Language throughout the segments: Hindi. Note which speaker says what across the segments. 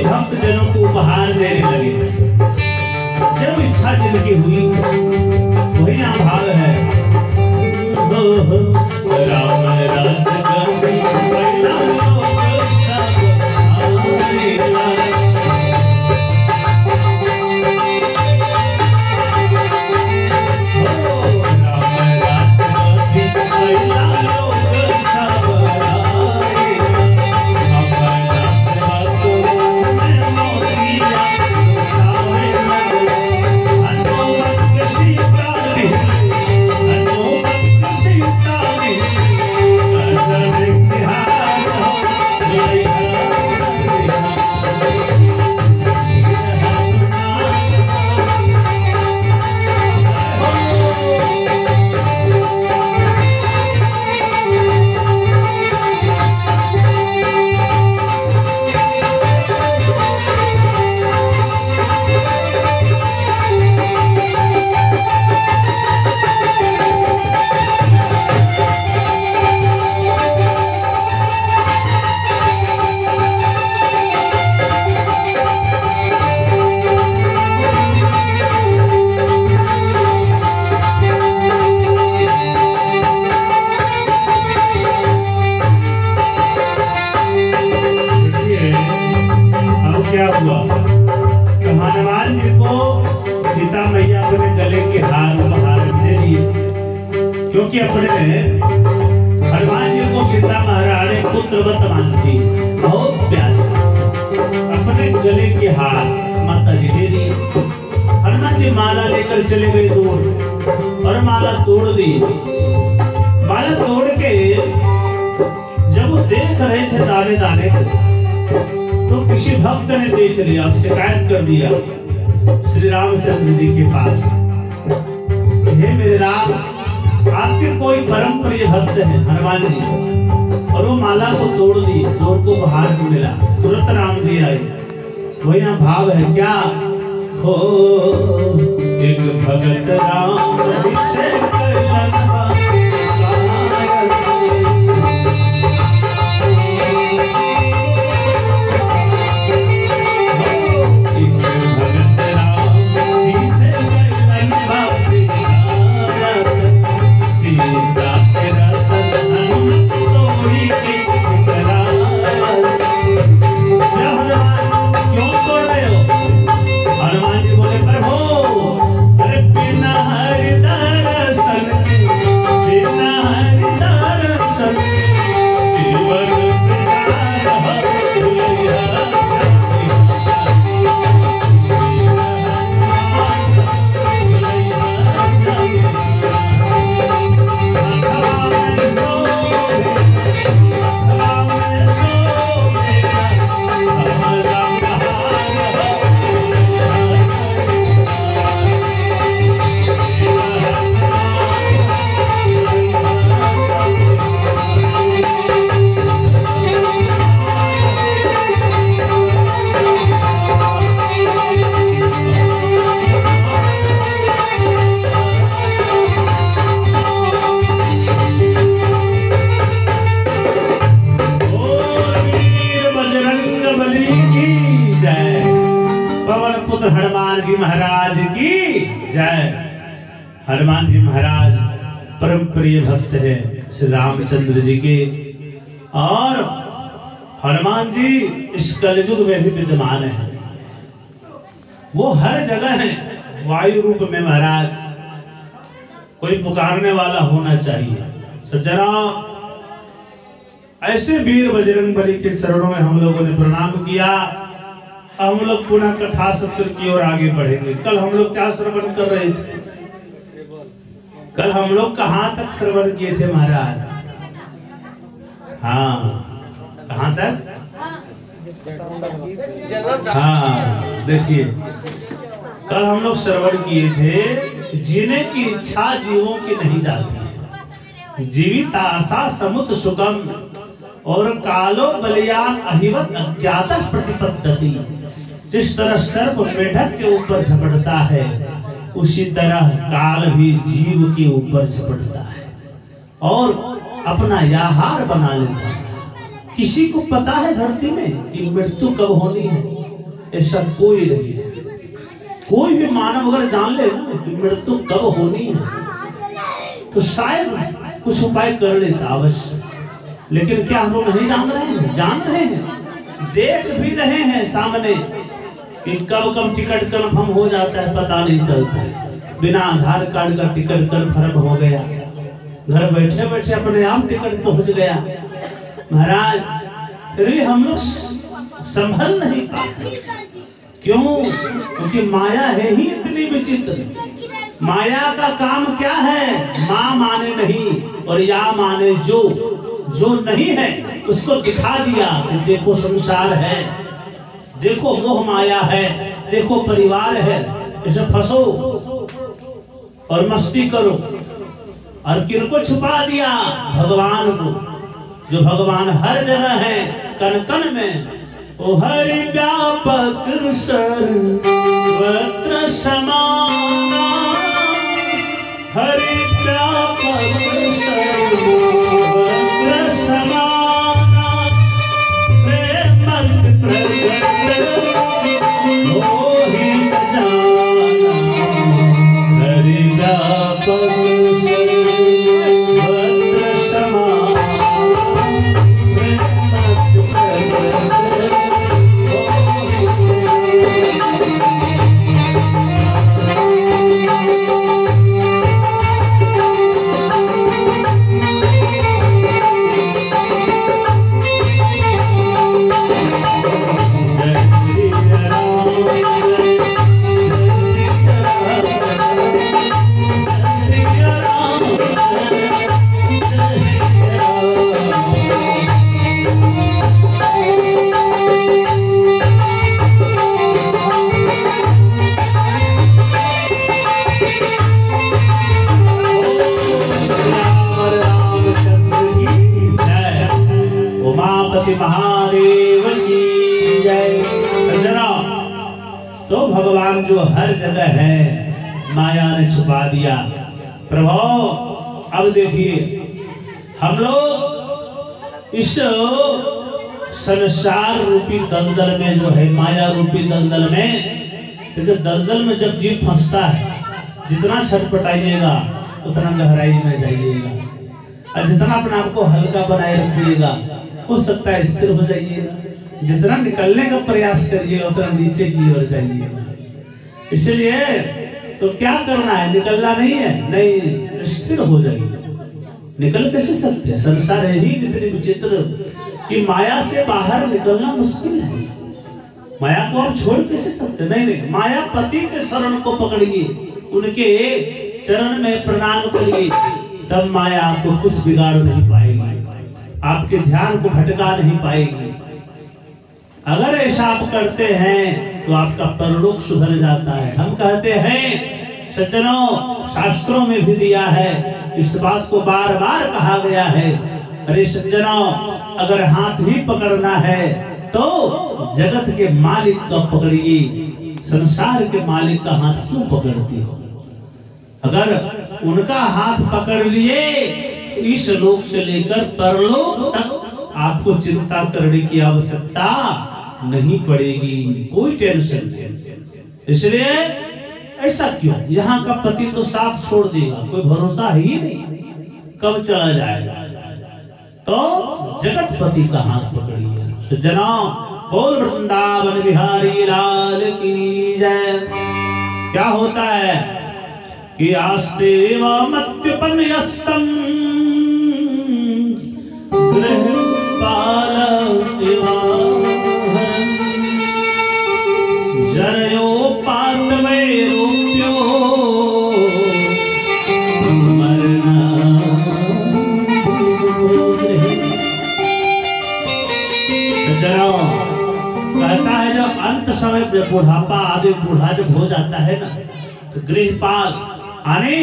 Speaker 1: भक्त जनों को उपहार देने लगे। जब इच्छा जिनकी हुई वही यहाँ भाव है। राम राज क्या हुआ? तो हनुमान जी को सीता मैया अपने गले के हार उपहार दे दिए, क्योंकि अपने हनुमान जी को सीता महारानी पुत्रवत मानती, बहुत प्यारी। अपने गले के हार माता जी दे दिए। हनुमान जी माला लेकर चले गए दूर और माला तोड़ दी। माला तोड़ के जब वो देख रहे थे दाने दाने को, तो किसी भक्त ने देख लिया, शिकायत कर दिया श्री रामचंद्र जी के पास। हे मेरे राम, आपके कोई परम प्रिय भक्त है हनुमान जी, और वो माला को तोड़ दी, तोड़ को बाहर मिला। तुरंत राम जी आए। वही ना भाव है क्या? हो एक भगत राम जी से हनुमान जी महाराज की जय। हनुमान जी महाराज परम प्रिय भक्त है श्री रामचंद्र जी के, और हनुमान जी इस कलयुग में भी विद्यमान है। वो हर जगह है वायु रूप में। महाराज कोई पुकारने वाला होना चाहिए। सज्जना, ऐसे वीर बजरंगबली के चरणों में हम लोगों ने प्रणाम किया। हम लोग पुनः कथा सत्र की ओर आगे बढ़ेंगे। कल हम लोग क्या श्रवण कर रहे थे? कल हम लोग कहाँ तक श्रवण किए थे महाराज? हाँ, कहाँ तक? हाँ, देखिए कल हम लोग श्रवण किए थे, जीने की इच्छा जीवों की नहीं जाती, जीवित आशा समुद्र सुगम, और कालो बलियान अहिवत अज्ञात प्रतिपद्धति। जिस तरह सर्प मेढक के ऊपर झपटता है, उसी तरह काल भी जीव के ऊपर झपटता है और अपना याहार बना लेता है। किसी को पता है धरती में कि मृत्यु कब होनी है? ऐसा कोई नहीं है। कोई भी मानव अगर जान ले कि मृत्यु कब होनी है तो शायद कुछ उपाय कर लेता अवश्य, लेकिन क्या हम लोग नहीं जान रहे हैं? जान रहे हैं, देख भी रहे हैं सामने कि कब कब टिकट कन्फर्म हो जाता है पता नहीं चलता है। बिना आधार कार्ड का टिकट कन्फर्म हो गया, घर बैठे बैठे अपने आप टिकट पहुंच गया। महाराज फिर भी हम लोग संभल नहीं पाते। क्यों? क्योंकि माया है ही इतनी विचित्र। माया का काम क्या है? माँ माने नहीं और या माने जो नहीं है उसको दिखा दिया कि देखो संसार है, देखो मोह माया है, देखो परिवार है, इसे फंसो और मस्ती करो। और किनको छुपा दिया? भगवान को, जो भगवान हर जगह है, कण कण में। ओ हरि व्यापक सर्वत्र समाना, हरि व्यापक सर्वत्र समाना, प्रेमत प्रगट मोहि न जाना, हरि व्यापक सर्वत्र समाना, प्रेमत प्रगट। महादेव की जय। सज्जनों, तो भगवान जो हर जगह है माया ने छुपा दिया। प्रभु अब देखिए हम लोग इस संसार रूपी दलदल में जो है, माया रूपी दलदल में, क्योंकि दलदल में जब जीव फंसता है जितना छटपटाइएगा उतना गहराई में जाइएगा, और जितना अपने आप को हल्का बनाए रखिएगा हो सकता है स्थिर हो जाइएगा, जितना निकलने का प्रयास करिएगा उतना नीचे की ओर जाइएगा। इसलिए तो क्या करना है? निकलना नहीं है, नहीं स्थिर हो जाइए। निकल कैसे सकते हैं? संसार है ही इतनी विचित्र कि माया से बाहर निकलना मुश्किल है। माया को आप छोड़ कैसे सकते? नहीं, मायापति के शरण को पकड़िए, उनके चरण में प्रणाम करिए, तब माया आपको कुछ बिगाड़ नहीं पाएगी, आपके ध्यान को भटका नहीं पाएगी। अगर ऐसा आप करते हैं तो आपका परलोक सुधर जाता है। हम कहते हैं सज्जनों, शास्त्रों में भी दिया है, इस बात को बार बार कहा गया है। अरे सज्जनों, अगर हाथ ही पकड़ना है तो जगत के मालिक का पकड़िए, संसार के मालिक का हाथ क्यों पकड़ती हो? अगर उनका हाथ पकड़ लिए इस लोक से लेकर परलोक तक आपको चिंता करने की आवश्यकता नहीं पड़ेगी, कोई टेंशन नहीं। इसलिए ऐसा क्यों? यहाँ का पति तो साफ छोड़ देगा, कोई भरोसा ही नहीं कब चला जाएगा। तो जगत पति का हाथ पकड़िए। सज्जनों, बोल वृंदावन बिहारी लाल की जय। क्या होता है कि आस्ते व मत्युपन्यस्तम गृहपाल जनयोपातमय रूप्यो कहता है जब अंत समय जब बुढ़ापा आदि बूढ़ा जब हो जाता है ना, तो गृहपाल आने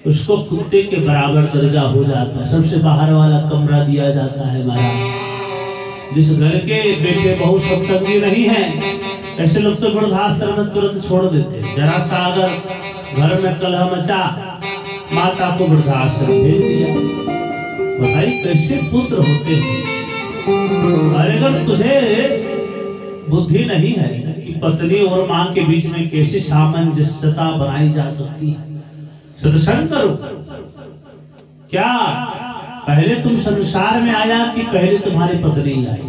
Speaker 1: उसको कुत्ते के बराबर दर्जा हो जाता है, सबसे बाहर वाला कमरा दिया जाता है महाराज। जिस घर के बेटे बहुत सत्संगी नहीं है, ऐसे लोग तो वृद्धाश्रम में तुरंत छोड़ देते हैं। जरा सा अगर घर में कलह मचा, माता को वृद्धाश्रम भेज दिया। बताइए कैसे पुत्र होते हैं। अरे अगर तुझे बुद्धि नहीं है कि पत्नी और मां के बीच में कैसे सामंजस्यता बनाई जा सकती है। सत्संग करो। क्या पहले तुम संसार में आया कि पहले तुम्हारी पत्नी आई?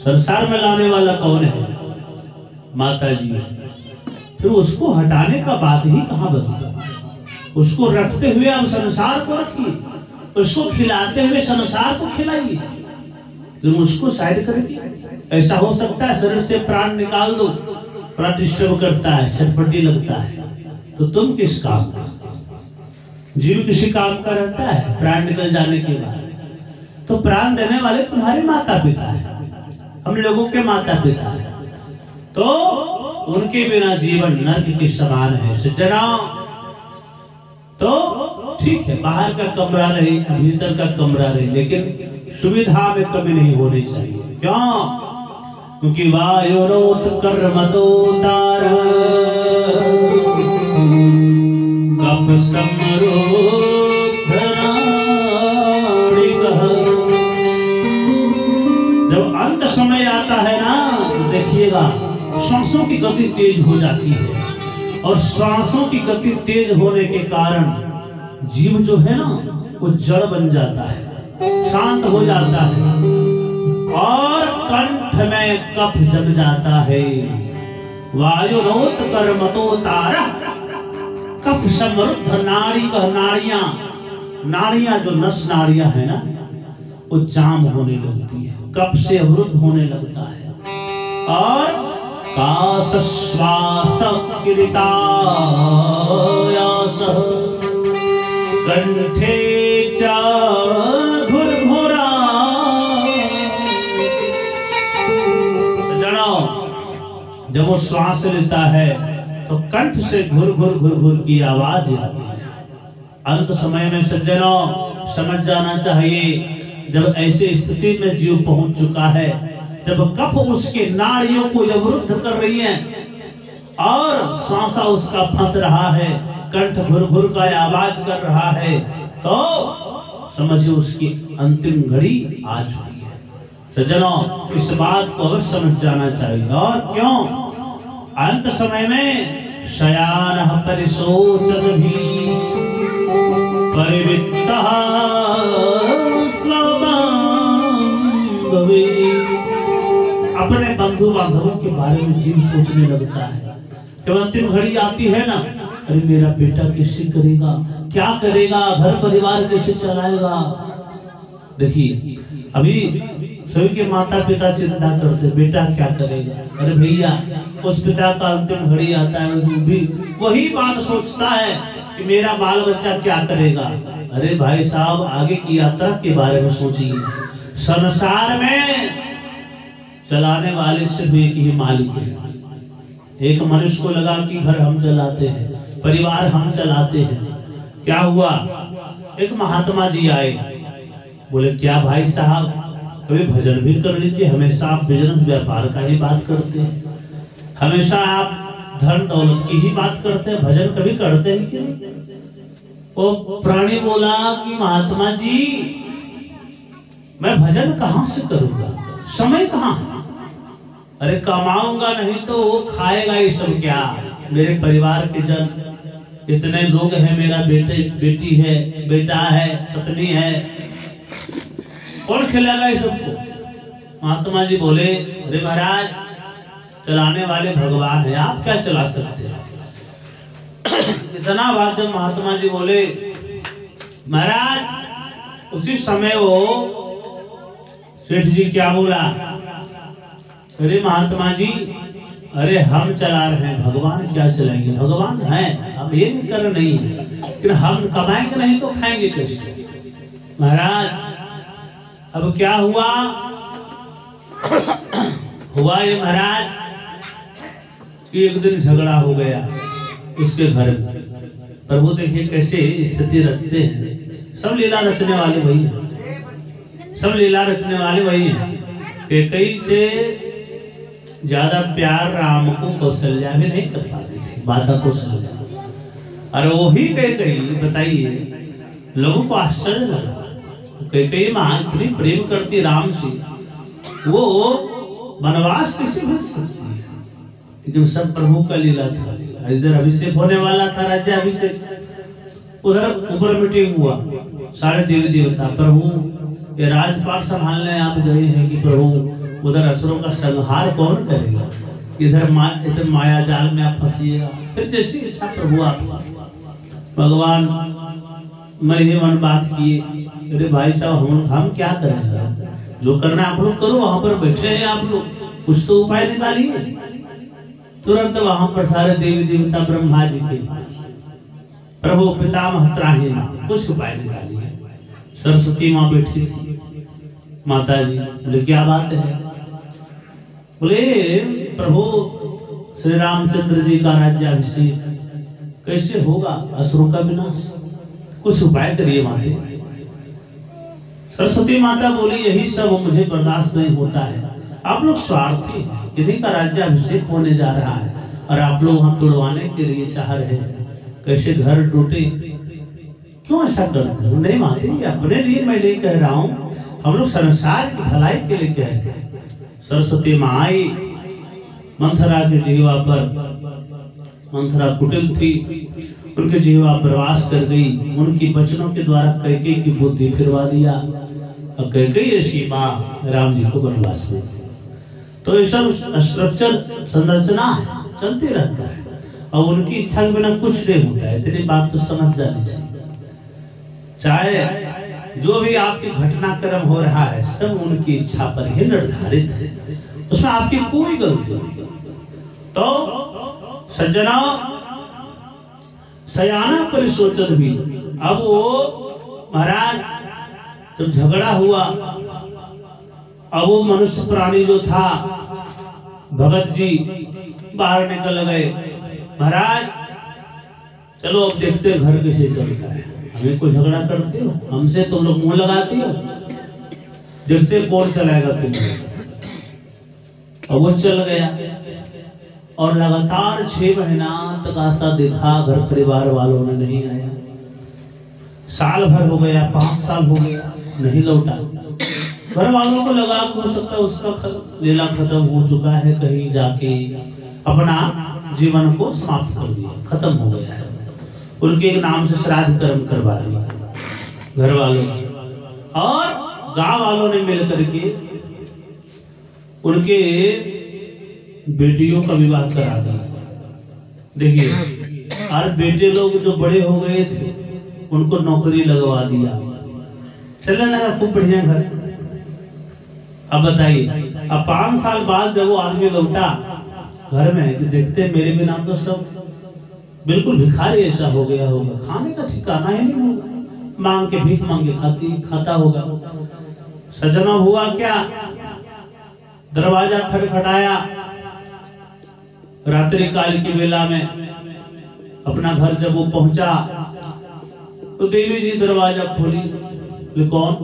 Speaker 1: संसार में लाने वाला कौन है? माता जी। फिर उसको हटाने का बात ही कहां बनता? उसको रखते हुए आप संसार को रखिए, उसको खिलाते हुए संसार को खिलाइए। तुम उसको साइड करेंगे? ऐसा हो सकता है शरीर से प्राण निकाल दो, प्राण डिस्टर्ब करता है, छटपटी लगता है, तो तुम किस काम का? जीव किसी काम का रहता है प्राण निकल जाने के बाद। तो प्राण देने वाले तुम्हारे माता पिता है, हम लोगों के माता पिता है, तो उनके बिना जीवन नर्क के समान है। सज्जना, तो ठीक है बाहर का कमरा रहे, भीतर का कमरा रहे, लेकिन सुविधा में कमी नहीं होनी चाहिए। क्यों? क्योंकि वायुरोत कर्मतो तार कप जब अंत समय आता है ना, तो देखिएगा सांसों की गति तेज हो जाती है, और सांसों की गति तेज होने के कारण जीव जो है ना वो जड़ बन जाता है, शांत हो जाता है, और कंठ में कफ जम जाता है। वायुरोत कर्मतो तारा कफ समृद्ध नाड़ी का नाड़ियां जो नस नाड़ियां है ना वो जाम होने लगती है, कफ से अवरुद्ध होने लगता है, और कास श्वास किरितायास कंठे च घुरघुरा। जब वो श्वास लेता है तो कंठ से घुर घुर की आवाज आती है। अंत समय में सज्जनों समझ जाना चाहिए, जब ऐसे स्थिति में जीव पहुंच चुका है, जब कफ उसके नाड़ियों को अवरुद्ध कर रही है और सांसा उसका फंस रहा है, कंठ घुर घुर का आवाज कर रहा है, तो समझिए उसकी अंतिम घड़ी आ चुकी है। सज्जनों इस बात को अवश्य समझ जाना चाहिए। और क्यों? अंत समय में शयानः परिशोचत भी परिवित्तः स्वबान्धवे। अपने बंधु बांधवों के बारे में जीव सोचने लगता है। जब अंतिम घड़ी आती है ना, अरे मेरा बेटा कैसे करेगा, क्या करेगा, घर परिवार कैसे चलाएगा। देखिए अभी सभी के माता पिता चिंता करते, बेटा क्या करेगा। अरे भैया उस पिता का अंतिम घड़ी आता है, भी वही बात सोचता है कि मेरा बाल बच्चा क्या करेगा। अरे भाई साहब आगे की यात्रा के बारे में सोचिए। संसार में चलाने वाले सिर्फ एक ही मालिक है। एक मनुष्य को लगा कि घर हम चलाते हैं, परिवार हम चलाते हैं। क्या हुआ? एक महात्मा जी आए, बोले क्या भाई साहब कभी भजन भी कर लीजिए, हमेशा आप बिजनेस व्यापार का ही बात करते हैं, हमेशा आप धन दौलत की ही बात करते हैं, भजन कभी करते हैं क्यों? वो प्राणी बोला कि महात्मा जी मैं भजन कहां से करूंगा, समय कहां है। अरे कमाऊंगा नहीं तो वो खाएगा ये सब क्या। मेरे परिवार के जन इतने लोग हैं, मेरा बेटी है, बेटा है, पत्नी है, कौन खिलाएगा ये सबको। महात्मा जी बोले अरे महाराज चलाने वाले भगवान है, आप क्या चला सकते हैं। इतना बात जब महात्मा जी बोले, महाराज उसी समय वो सेठ जी क्या बोला, अरे महात्मा जी अरे हम चला रहे हैं, भगवान क्या चलाएंगे। भगवान है, हम ये नहीं कर रहे नहीं, लेकिन हम कमाएंगे नहीं तो खाएंगे कैसे। महाराज अब क्या हुआ ये महाराज कि एक दिन झगड़ा हो गया उसके घर में। प्रभु देखिए कैसे स्थिति रचते हैं। सब लीला रचने वाले वही हैं, सब लीला रचने वाले वही हैं। कैकेयी से ज्यादा प्यार राम को कौशल्या भी नहीं कर पाती थी, माता कौशल्या। अरे वो ही कैकेयी, बताइए लोगों को आश्चर्य लगा। कैकेयी मां इतनी प्रेम करती राम से, वो वनवास कैसे भेज सकती है? लेकिन सब प्रभु का लीला था। इधर अभिषेक होने वाला था, राज्य अभिषेक, उधर ऊपर मीटिंग हुआ, सारे देवी देवता, प्रभु ये राजपाट संभालने आप गए हैं कि प्रभु उधर असुरों का संहार कौन करेगा, इधर माया जाल में आप फंसिएगा। फिर जैसी इच्छा प्रभु आप भगवान मन ही मन बात किए, अरे भाई साहब हम क्या करेंगे, जो करना आप लोग करो, वहां पर बैठे हैं आप लोग, कुछ तो उपाय निकालिए। तुरंत वहां पर सारे देवी देवता ब्रह्मा जी के पास, प्रभु पितामह त्राहिमां, कुछ उपाय निकालिए। सरस्वती माँ बैठी थी, माता जी बोले क्या बात है? बोले प्रभु श्री रामचंद्र जी का राज्याभिषेक कैसे होगा, असुरों का विनाश, कुछ उपाय करिए माते। सरस्वती माता बोली यही सब मुझे बर्दाश्त नहीं होता है, आप लोग स्वार्थी हैं, इन्हीं का राज्याभिषेक होने जा रहा है और आप लोग हम तोड़वाने के लिए चाह रहे हैं, कैसे घर टूटे, क्यों ऐसा करते हो? नहीं माते, अपने लिए मैं नहीं कह रहा हूँ, हम लोग संसार की भलाई के लिए कह रहे हैं। सरस्वती माँ आई, मंथरा के जीवा पर, मंथरा कुटिल थी, उनके जीवा प्रवास कर गई, उनकी वचनों के द्वारा कैकेयी की बुद्धि फिरवा दिया और कैकेयी ऋषि माँ राम जी को वनवास में। तो ये सब स्ट्रक्चर संरचना है, चलते रहता है और उनकी इच्छा के बिना कुछ नहीं होता है, इतनी बात तो समझ जानी चाहिए। चाहे जो भी आपकी घटनाक्रम हो रहा है सब उनकी इच्छा पर ही निर्धारित है, उसमें आपकी कोई गलती नहीं। तो सज्जना सयाना परिसोचन भी, अब वो महाराज जब झगड़ा हुआ, अब वो मनुष्य प्राणी जो था भगत जी बाहर निकल गए, महाराज चलो अब देखते हैं घर कैसे चलता है, हमें कोई झगड़ा करते हो, हमसे तुम लोग मुंह लगाते हो, देखते कौन चलाएगा तुम्हें। और वो चल गया और लगातार 6 महीना तक आशा देखा, घर परिवार वालों ने नहीं आया, साल भर हो गया, 5 साल हो गया, नहीं लौटा। घर वालों को लगा हो सकता उसका लीला खत्म हो चुका है, कहीं जाके अपना जीवन को समाप्त कर दिया, खत्म हो गया है, उनके एक नाम से श्राद्ध कर्म करवा दिया घर वालों और गांव वालों ने मिलकर के उनके बेटियों का विवाह करा दिया। देखिए और बेटे लोग जो बड़े हो गए थे उनको नौकरी लगवा दिया, चलने लगा खूब बढ़िया घर। अब बताइए, अब 5 साल बाद जब वो आदमी लौटा घर में, कि देखते मेरे बिना तो सब बिल्कुल भिखारी ऐसा हो गया होगा, खाने का ठिकाना ही नहीं होगा, मांग के भीख मांग के खाता होगा। सजना हुआ क्या, दरवाजा खटखटाया रात्रि काल की वेला में, अपना घर जब वो पहुंचा तो देवी जी दरवाजा खोली, वे कौन?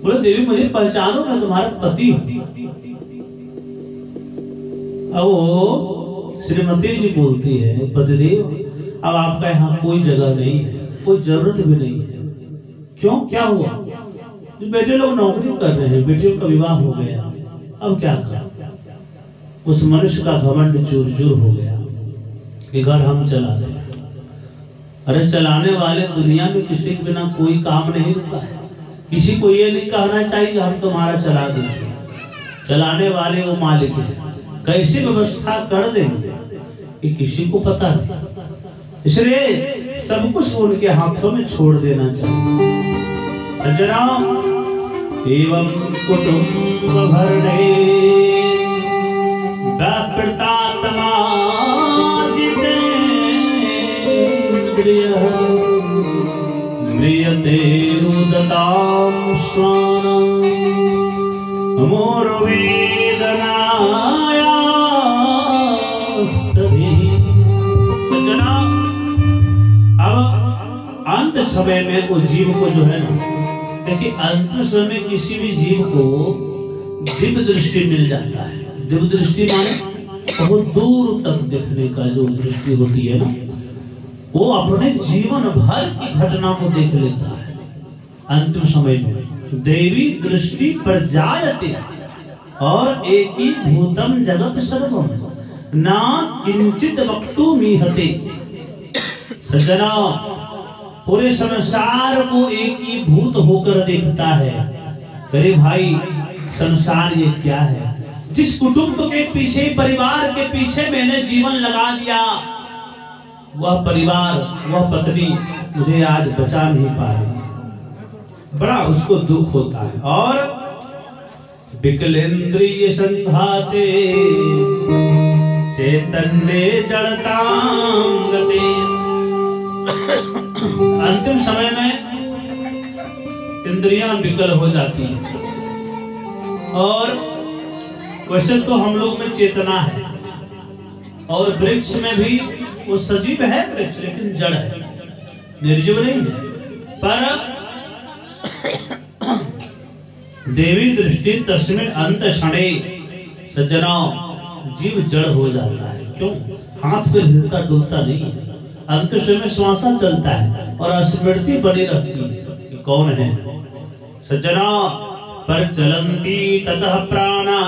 Speaker 1: बोले देवी मुझे पहचानो, मैं तुम्हारा पति हूं। अब वो श्रीमती जी बोलती है पतिदेव अब आपका यहाँ कोई जगह नहीं है, कोई जरूरत भी नहीं है। क्यों, क्या हुआ? जो बेटे लोग नौकरी कर रहे हैं, बेटियों का विवाह हो गया, अब क्या कर? उस मनुष्य का घमंड चूर चूर हो गया कि घर हम चला दे। अरे चलाने वाले दुनिया में किसी के बिना कोई काम नहीं रुका है, किसी को ये नहीं कहना चाहिए हम तुम्हारा चला देंगे, चलाने वाले वो मालिक है, कैसी व्यवस्था कर देंगे कि किसी को पता नहीं। इसलिए सब कुछ उनके हाथों में छोड़ देना चाहिए। सज्जना एवं कुटुंब भरणे व्यापृता म्रियते रुदतां स्वानम् अंत समय में वो जीव को जो है ना, देखिए अंत समय किसी भी जीव को दिव्य दृष्टि मिल जाता है। दिव्य दृष्टि माने बहुत दूर तक देखने का जो दृष्टि होती है ना, वो अपने जीवन भर की घटना को देख लेता है। अंतिम समय में देवी दृष्टि पर जायते, और एकी भूतम जगत सर्वम ना किंचित वक्तु मीहते। सज्जना, पूरे संसार को एक ही भूत होकर देखता है। अरे भाई, संसार ये क्या है? जिस कुटुंब के पीछे, परिवार के पीछे मैंने जीवन लगा दिया, वह परिवार, वह पत्नी मुझे आज बचा नहीं पा रही, बड़ा उसको दुख होता है। और विकलेंद्रिय संघाते चैतन्य जड़तां गते। अंतिम समय में इंद्रियां विकल हो जाती हैं। और वैसे तो हम लोग में चेतना है, और वृक्ष में भी वो सजीव है वृक्ष, लेकिन जड़ है, निर्जीव नहीं है। पर देवी दृष्टि तस्मिन अंत क्षणे। सज्जनों, जीव जड़ हो जाता है। क्यों? हाथ पे हिलता डुलता नहीं है, अंत में श्वासा चलता है और स्मृति बनी रहती है। कौन है? सज्जना, पर चलंती ततः प्राणा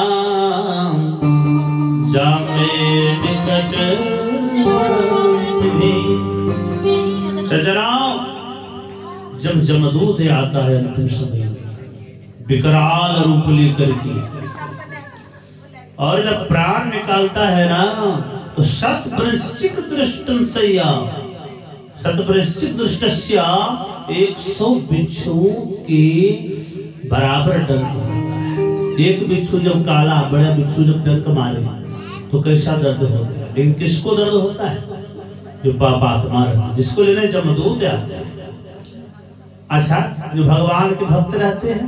Speaker 1: जामे निकट। सज्जना, जब जमदूत आता है अंतिम समय विकराल रूप लेकर के, और जब प्राण निकालता है ना, तो शतवृश्चिक दृष्टस्य 100 बिच्छुओं के बराबर डंक होता है। एक बिच्छू जब काला, बड़ा बिच्छू जब डंक मारे तो कैसा दर्द होता है। लेकिन किसको दर्द होता है? जो पापात्मा रहते हैं, जिसको लेने जमदूत आते हैं। अच्छा, जो भगवान के भक्त रहते हैं,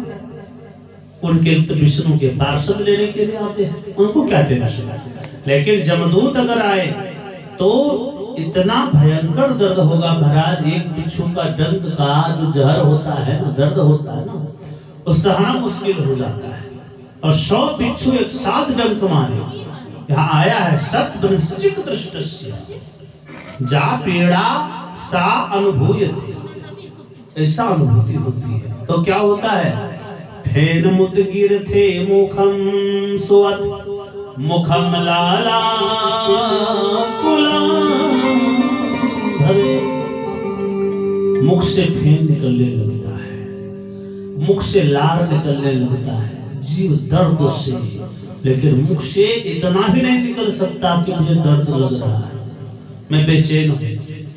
Speaker 1: उनके तो विष्णु के पार्षद लेने के लिए आते हैं, उनको क्या टेंशन है। लेकिन जमदूत अगर आए तो इतना भयंकर दर्द होगा महाराज। एक बिच्छू का डंक का जो जहर होता है ना, दर्द होता है ना, वो सहना मुश्किल हो जाता है। और 100 बिच्छू एक साथ डंक मारे। यहाँ आया है शतवृश्चिक दृष्टस्य जा पीड़ा सा अनुभूयते, ऐसा अनुभूति होती है। तो क्या होता है? फेन मुदगिरथे मुखम सुवत मुखम लाला भरे। मुख से फेन निकलने लगता है, मुख से लार निकलने लगता है, जीव दर्द से। लेकिन मुख से इतना भी नहीं निकल सकता कि मुझे दर्द लग रहा है, मैं बेचैन हूं,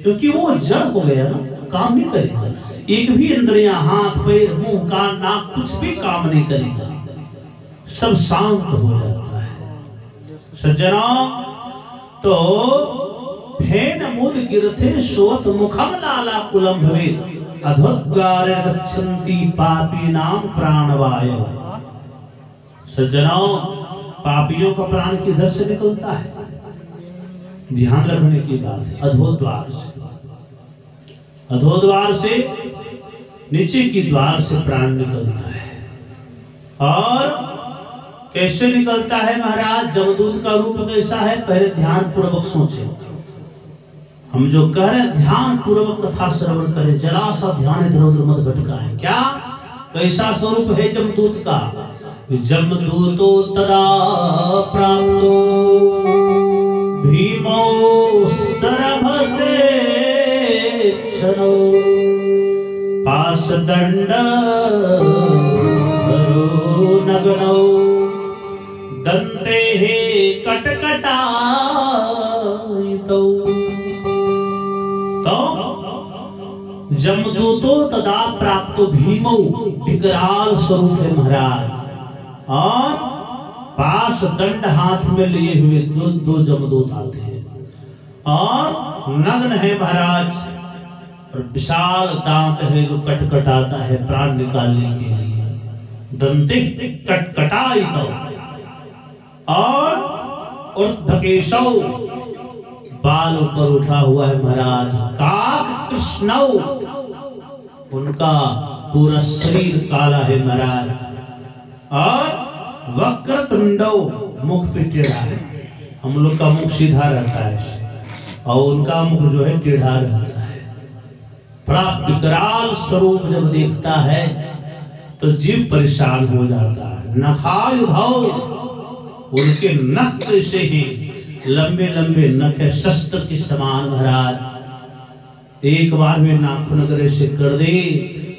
Speaker 1: क्योंकि वो जड़ हो गया ना, काम नहीं करेगा। एक भी इंद्रियां, हाथ पैर मुंह कान नाक, कुछ भी काम नहीं करेगा, सब शांत हो जाता है। सज्जना, तो फेन मुद गिरथे सोत मुखम लाला कुलम भवे अधोद्वारे गच्छन्ति पापीनां प्राणवायव। सज्जना, पापियों का प्राण किधर से निकलता है? ध्यान रखने की बात है, अधोद्वार से। अधोद्वार से, नीचे की द्वार से प्राण निकलता है। और कैसे निकलता है महाराज? जमदूत का रूप कैसा है? पहले ध्यान पूर्वक सोचें। हम जो कह रहे हैं, ध्यान पूर्वक कथा श्रवण करें, जरा सा ध्यान इधर उधर मत भटकाएं। क्या कैसा स्वरूप है जमदूत का? जमदूतो तदा प्राप्तो भीमो सरभसे क्षणो पाशदंड नगनौ दंते कटकटायितौ। तो जमदूतो तदा प्राप्तो भीमो, विकराल स्वरूप है महाराज। और पाश दंड हाथ में लिए हुए दो जमदूत आते हैं, और नग्न है महाराज, और विशाल दांत है जो कटकटाता है प्राण निकालने के लिए। दंते कटकटायितौ, और धकेशौ, बाल ऊपर उठा हुआ है महाराज। काक कृष्णौ, उनका पूरा शरीर काला है महाराज। और वक्रतुंडौ, मुख पे टेढ़ा है। हम लोग का मुख सीधा रहता है, और उनका मुख जो है टेढ़ा रहता है। बड़ा विकराल स्वरूप जब देखता है तो जीव परेशान हो जाता है। नखायुधौ, उनके नख से ही लंबे लंबे नख है, शस्त्र के समान महाराज। एक बार में नाखून अगर से कर दे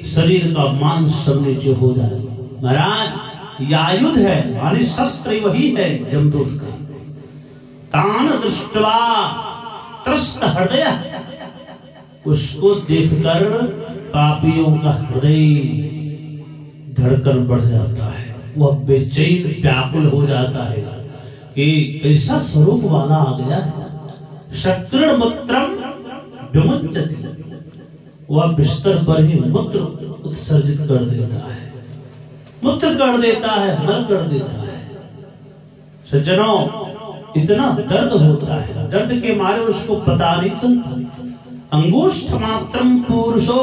Speaker 1: शरीर का मांस सब नीचे हो जाए महाराज। आयुध है माने शस्त्र वही है जमदूत का। तान दृष्टवा त्रस्त हृदय, उसको देखकर पापियों का हृदय धड़कन बढ़ जाता है, वह बेचैन व्याकुल हो जाता है कि कैसा स्वरूप वाला आ गया है। शक्रण मूत्रम विमुच्यति, वह बिस्तर पर ही मूत्र उत्सर्जित कर देता है, मूत्र कर देता है, मल कर देता है। सज्जनों, इतना दर्द होता है, दर्द के मारे उसको पता नहीं चलता। अंगुष्ठ मात्रम पुरुषो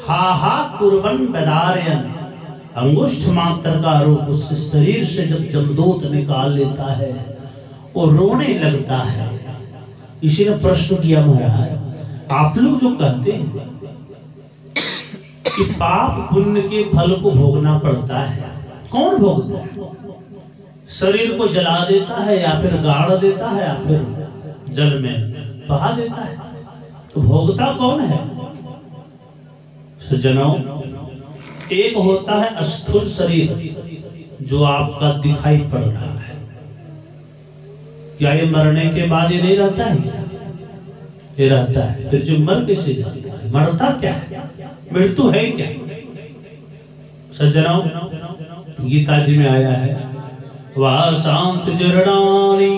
Speaker 1: हा कुर्बन बेदारयन, अंगुष्ठ मात्र का रूप उसके शरीर से जब जमदूत निकाल लेता है वो रोने लगता है। इसी ने प्रश्न किया महाराज, आप लोग जो कहते हैं कि पाप पुण्य के फल को भोगना पड़ता है, कौन भोगता है? शरीर को जला देता है या फिर गाड़ देता है या फिर जल में बहा देता है, तो भोगता कौन है? सज्जनों, एक होता है स्थूल शरीर जो आपका दिखाई पड़ रहा है। क्या ये मरने के बाद ये नहीं रहता है? ये रहता है। फिर जो मर कैसे जाता है? मरता क्या है? मृत्यु है क्या? सज्जनों, गीता जी में आया है, वासांस जीर्णानि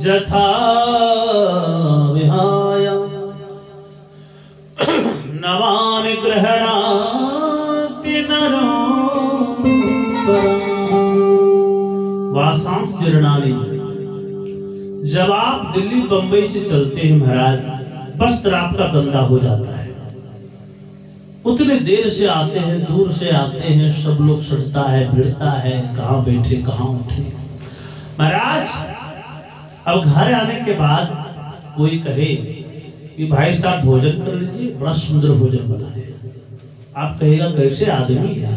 Speaker 1: यथा विहाय नवानि गृह्णाति नरो। वासांस जीर्णानि, जब आप दिल्ली बंबई से चलते हैं महाराज, वस्त्र आपका गंदा हो जाता है। उतने देर से आते हैं, दूर से आते हैं, सब लोग सजता है, भिड़ता है, कहाँ बैठे कहाँ उठे। महाराज, अब घर आने के बाद कोई कहे कि भाई साहब भोजन कर लीजिए, बड़ा सुंदर भोजन बना है। आप कहेगा कैसे आदमी है,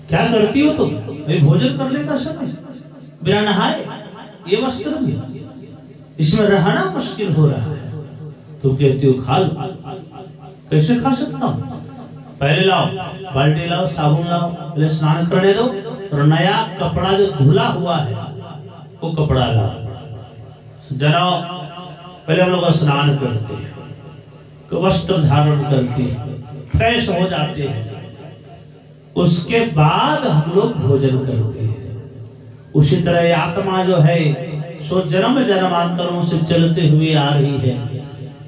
Speaker 1: क्या करती हो तुम? मैं भोजन करने का समय, बिना नहाए ये वस्त्र भी, इसमें रहना मुश्किल हो रहा है। तुम कहती हो खा लो। कैसे खा सकता हूँ? पहले लाओ बाल्टी, लाओ साबुन, लाओ, पहले स्नान करने दो और नया कपड़ा जो धुला हुआ है वो कपड़ा लाओ। जनाओ, पहले हम लोग स्नान करते हैं, वस्त्र धारण करते हैं, फ्रेश हो जाते हैं, उसके बाद हम लोग भोजन करते हैं। उसी तरह आत्मा जो है सो जन्म जन्मांतरों से चलते हुए आ रही है,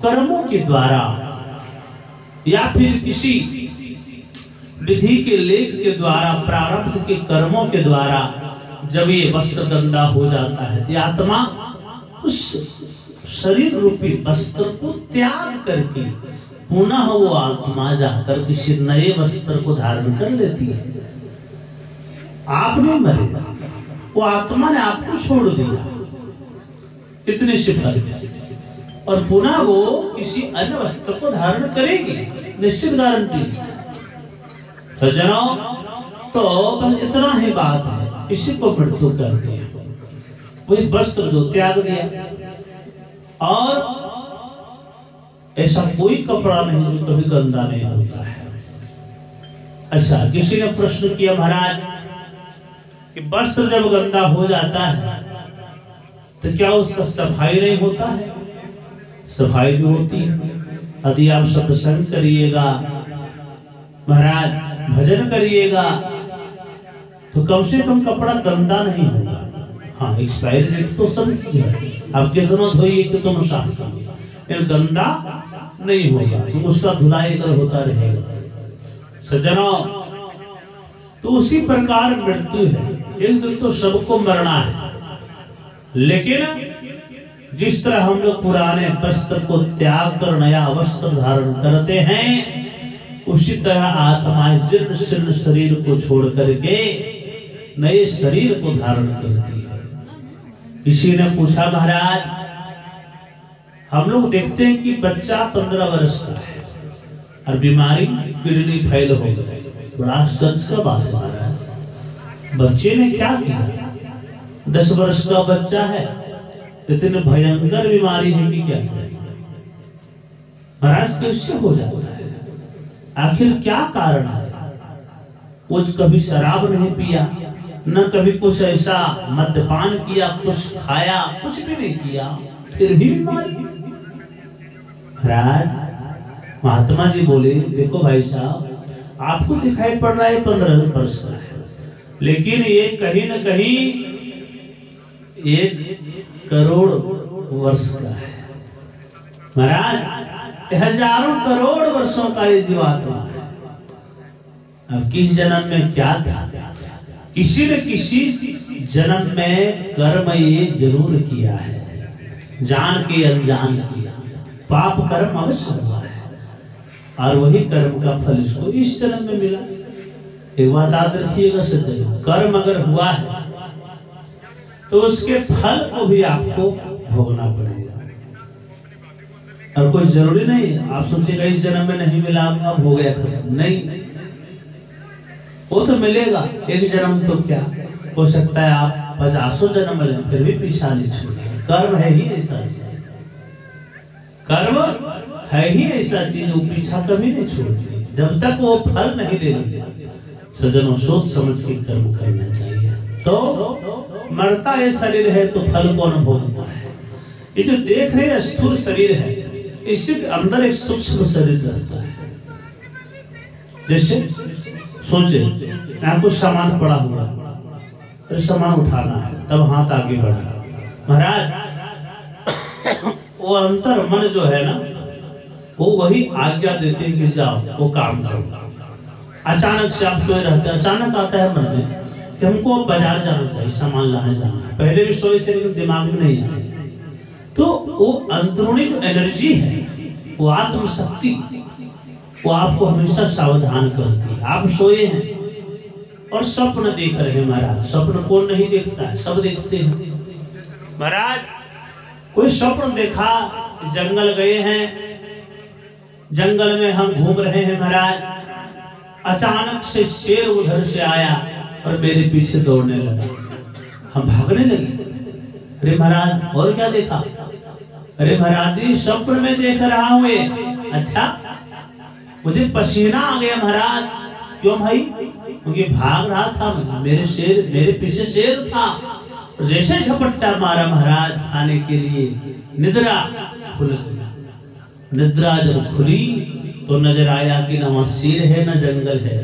Speaker 1: कर्मों के द्वारा या फिर किसी विधि के लेख के द्वारा, प्रारब्ध के कर्मों के द्वारा जब ये वस्त्र गंदा हो जाता है तो आत्मा उस शरीर रूपी वस्त्र को त्याग करके पुनः वो आत्मा जाकर किसी नए वस्त्र को धारण कर लेती है। आप नहीं मरे, वो आत्मा ने आपको छोड़ दिया, इतनी सी फर्क है। और पुनः वो किसी अन्य वस्त्र को धारण करेगी, निश्चित गारंटी। सज्जनों, तो बस इतना ही बात है, इसी को मृत्यु कहते हैं। वही वस्त्र जो त्याग दिया। और ऐसा कोई कपड़ा नहीं जो कभी गंदा नहीं होता है। अच्छा, किसी ने प्रश्न किया महाराज कि वस्त्र जब गंदा हो जाता है तो क्या उसका सफाई नहीं होता है? सफाई भी होती है। यदि आप सत्संग करिएगा महाराज, भजन करिएगा तो कम से कम कपड़ा गंदा नहीं होगा। हाँ, एक्सपायरी डेट तो सब की है, आप कितना धोइए कि तुम साफ करिए, गंदा नहीं होगा, तुम उसका धुलाई कर होता रहेगा। सज्जनों, तो उसी प्रकार मृत्यु है, एक दिन तो सबको मरना है। लेकिन जिस तरह हम लोग पुराने वस्त्र को त्याग कर नया वस्त्र धारण करते हैं, उसी तरह आत्मा जीर्ण शीर्ण शरीर को छोड़ करके नए शरीर को धारण करती है। किसी ने पूछा महाराज, हम लोग देखते हैं कि बच्चा 15 वर्ष का है और बीमारी किडनी फेल हो गई, बड़ा आश्चर्य का बात है। बच्चे ने क्या किया? 10 वर्ष का बच्चा है, इतनी भयंकर बीमारी है कि क्या करें। महाराज कैसे हो जाता है, आखिर क्या कारण है? वो कभी शराब नहीं पिया, न कभी कुछ ऐसा मद्यपान किया, कुछ खाया, कुछ भी नहीं किया, फिर भी बीमारी। महाराज महात्मा जी बोले, देखो भाई साहब, आपको दिखाई पड़ रहा है 15 वर्ष का है, लेकिन ये कहीं न कहीं 1 करोड़ वर्ष का है। महाराज हजारों करोड़ वर्षों का ये जीवात्मा है। अब किस जन्म में क्या था, किसी न किसी जन्म में कर्म ये जरूर किया है, जान के अनजान किया, पाप कर्म अवश्य हुआ है, और वही कर्म का फल इसको इस जन्म में मिला। एक बात याद रखिएगा सज्जनों, कर्म अगर हुआ है तो उसके फल को भी आपको भोगना पड़ेगा। और कोई जरूरी नहीं आप सोचेगा इस जन्म में नहीं मिला अब हो गया खत्म, नहीं, वो तो मिलेगा। एक जन्म तो क्या हो सकता है, आप 50 जन्म मिले फिर भी पीछा नहीं छूटेगा। कर्म है ही ऐसा चीज, कर्म है ही ऐसा चीज, वो पीछा कभी नहीं छोड़ती जब तक वो फल नहीं ले लेते। सज्जनों सोच समझ के कर्म करना चाहिए। तो मरता ये शरीर है तो फल कौन भोगता है? ये जो देख रहे स्थूल शरीर है, इसके अंदर एक सूक्ष्म शरीर रहता है। जैसे सोचे यहाँ कुछ सामान पड़ा हुआ, तो सामान उठाना है, तब हाथ आगे बढ़ा। महाराज वो अंतर मन जो है ना, वो वही आज्ञा देते हैं कि जाओ वो काम करो। अचानक से आप सोए रहते हैं, अचानक आता है मन में कि हमको बाजार जाना चाहिए, सामान लाने जाना है। पहले भी सोए थे लेकिन दिमाग में नहीं आए। तो वो अंदरूनी जो एनर्जी है, वो आत्मशक्ति, वो आपको हमेशा सावधान करती है। आप सोए हैं और स्वप्न देख रहे हैं। महाराज स्वप्न कौन नहीं देखता है, सब देखते हैं। महाराज कोई स्वप्न देखा, जंगल गए हैं, जंगल में हम घूम रहे हैं। महाराज अचानक से शेर उधर से आया और मेरे पीछे दौड़ने लगा, हम भागने लगे। अरे महाराज और क्या देखा? अरे महाराज जी स्वप्न में देख रहा हूँ ये। अच्छा, मुझे पसीना आ गया महाराज। क्यों भाई? क्योंकि भाग रहा था, मेरे पीछे शेर था। और जैसे झपट्टा मारा महाराज खाने के लिए, निद्रा खुल गई। निद्रा जब खुली तो नजर आया कि न वहां शेर है न जंगल है,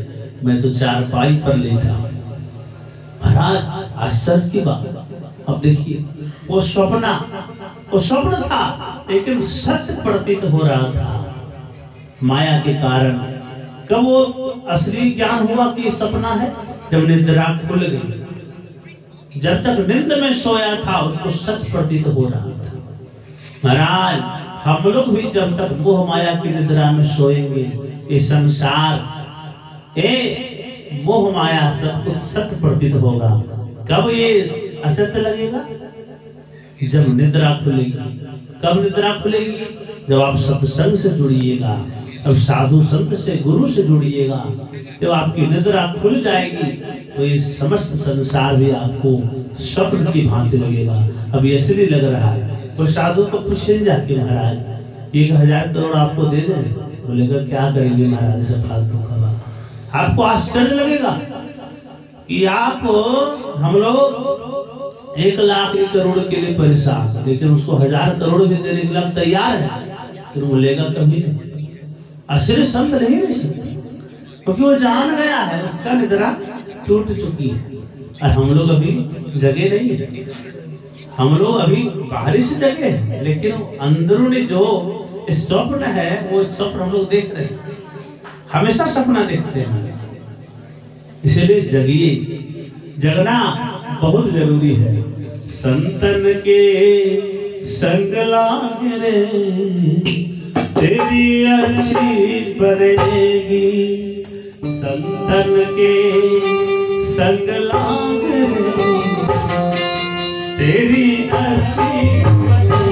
Speaker 1: मैं तो चारपाई पर लेटा हूं। महाराज आश्चर्य की बात, अब देखिए वो स्वप्न था लेकिन सत्य प्रतीत हो रहा था माया के कारण। कब वो असली ज्ञान हुआ कि सपना है? जब निद्रा खुल गई। जब तक नींद में सोया था उसको सत्य प्रतीत हो रहा था। महाराज हम लोग भी जब तक मोह माया की निद्रा में सोएंगे, ये संसार मोह माया सब कुछ सत्य प्रतीत होगा। कब ये असत्य लगेगा? जब निद्रा खुलेगी। कब निद्रा खुलेगी? जब आप सत्संग से जुड़िएगा, अब साधु संत से, गुरु से जुड़िएगा, जब आपकी निद्रा खुल जाएगी तो ये समस्त संसार भी आपको स्वप्न की भांति लगेगा। अब ये असली लग रहा है। कोई साधु को पूछें जाके, महाराज 1000 करोड़ आपको दे दें, बोलेगा क्या करेंगे महाराज से फालतू का बात। आपको आश्चर्य लगेगा कि हम लोग 1 लाख 1 करोड़ के लिए परेशान, लेकिन उसको 1000 करोड़ भी देने के लिए तैयार है, फिर वो लेगा कभी नहीं। असली संत नहीं ले सकते, क्योंकि वो जान गया है उसका निद्रा टूट चुकी है। और हम लोग अभी जगे नहीं है, हम लोग अभी बाहरी से जगे हैं, लेकिन अंदरूनी जो स्वप्न है वो स्वप्न हम लोग देख रहे हैं, हमेशा सपना देखते हैं। इसलिए जगिए, जगना बहुत जरूरी है। संतन के संग लाग रे तेरी अच्छी बनेगी, संतन के संग लाग रे तेरी अच्छी बनेगी।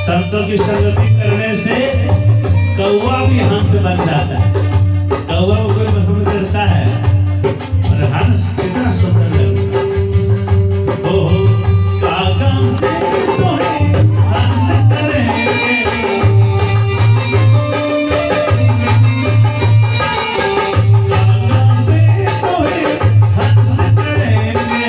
Speaker 1: संतों की संगति करने से कौवा भी हंस बन जाता है। कौवा को कोई पसंद करता है और हंस कितना सुंदर लगता है। ओ कागा से तोहे हंस करेंगे, कागा से तोहे हंस करेंगे,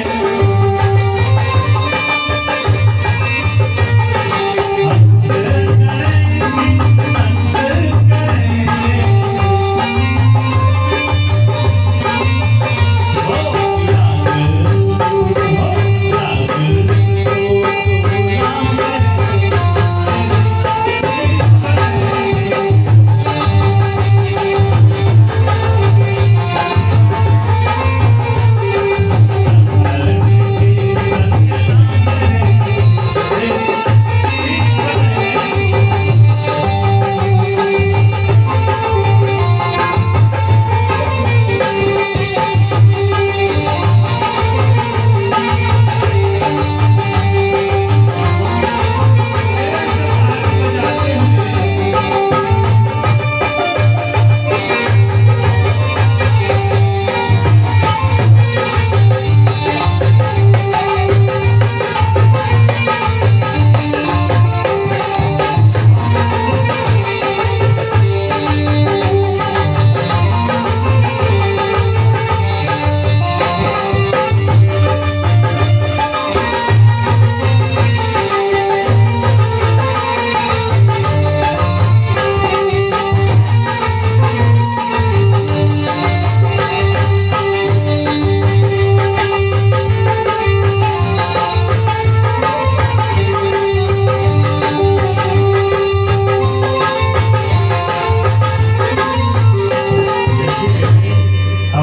Speaker 1: हंस करेंगे।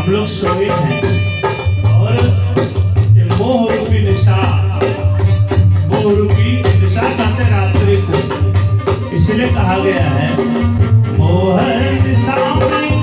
Speaker 1: हम लोग सोए हैं और ये मोह रूपी निशा कहते रात्रि को, इसलिए कहा गया है मोह निशा में